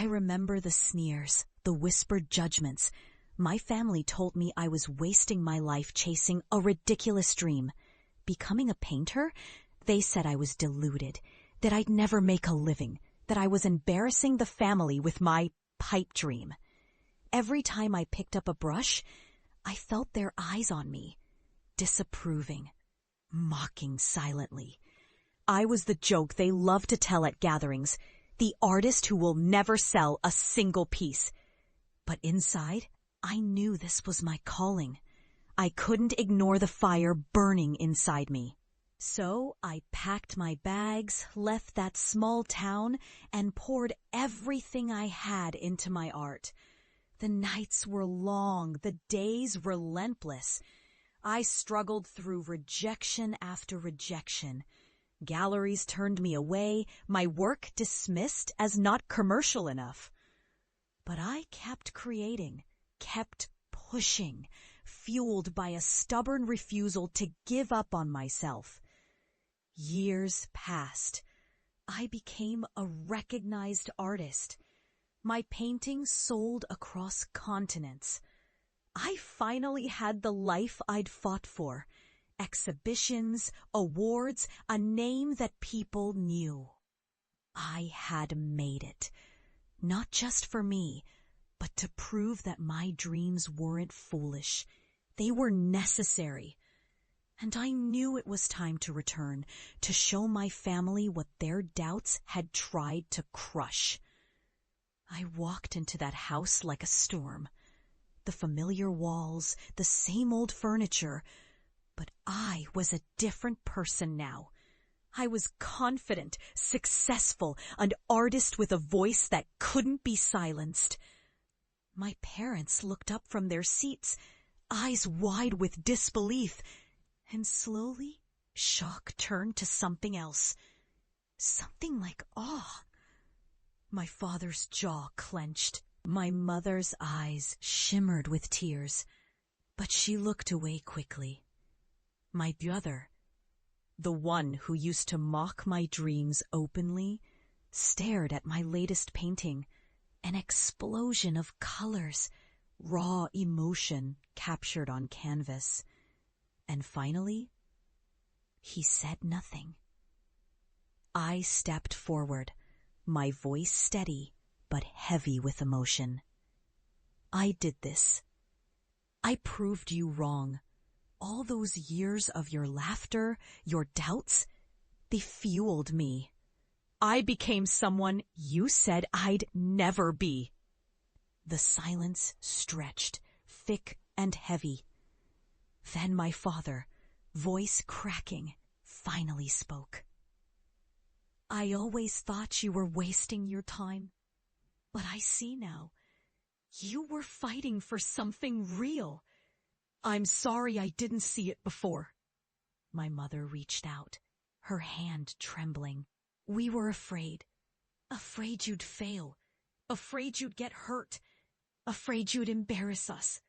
I remember the sneers, the whispered judgments. My family told me I was wasting my life chasing a ridiculous dream. Becoming a painter? They said I was deluded, that I'd never make a living, that I was embarrassing the family with my pipe dream. Every time I picked up a brush, I felt their eyes on me, disapproving, mocking silently. I was the joke they love to tell at gatherings, the artist who will never sell a single piece. But inside, I knew this was my calling. I couldn't ignore the fire burning inside me. So I packed my bags, left that small town, and poured everything I had into my art. The nights were long, the days relentless. I struggled through rejection after rejection. Galleries turned me away, my work dismissed as not commercial enough. But I kept creating, kept pushing, fueled by a stubborn refusal to give up on myself. Years passed. I became a recognized artist. My paintings sold across continents. I finally had the life I'd fought for. Exhibitions, awards, a name that people knew. I had made it. Not just for me, but to prove that my dreams weren't foolish. They were necessary. And I knew it was time to return, to show my family what their doubts had tried to crush. I walked into that house like a storm. The familiar walls, the same old furniture, but I was a different person now. I was confident, successful, an artist with a voice that couldn't be silenced. My parents looked up from their seats, eyes wide with disbelief, and slowly shock turned to something else, something like awe. My father's jaw clenched. My mother's eyes shimmered with tears, but she looked away quickly. My brother, the one who used to mock my dreams openly, stared at my latest painting, an explosion of colors, raw emotion captured on canvas. And finally, he said nothing. I stepped forward, my voice steady but heavy with emotion. I did this. I proved you wrong. All those years of your laughter, your doubts, they fueled me. I became someone you said I'd never be. The silence stretched, thick and heavy. Then my father, voice cracking, finally spoke. I always thought you were wasting your time, but I see now. You were fighting for something real. I'm sorry I didn't see it before. My mother reached out, her hand trembling. We were afraid you'd fail, afraid you'd get hurt, afraid you'd embarrass us.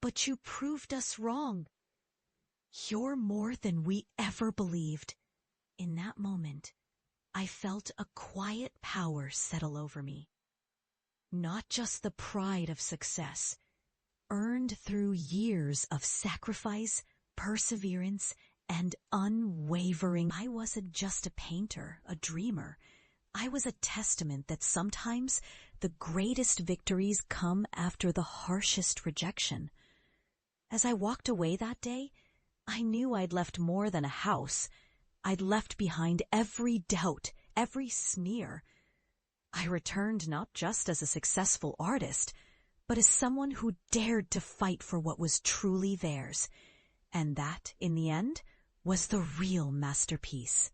But you proved us wrong. You're more than we ever believed. In that moment, I felt a quiet power settle over me. Not just the pride of success, earned through years of sacrifice, perseverance, and unwavering. I wasn't just a painter, a dreamer. I was a testament that sometimes the greatest victories come after the harshest rejection. As I walked away that day, I knew I'd left more than a house. I'd left behind every doubt, every smear. I returned not just as a successful artist, but as someone who dared to fight for what was truly theirs. And that, in the end, was the real masterpiece.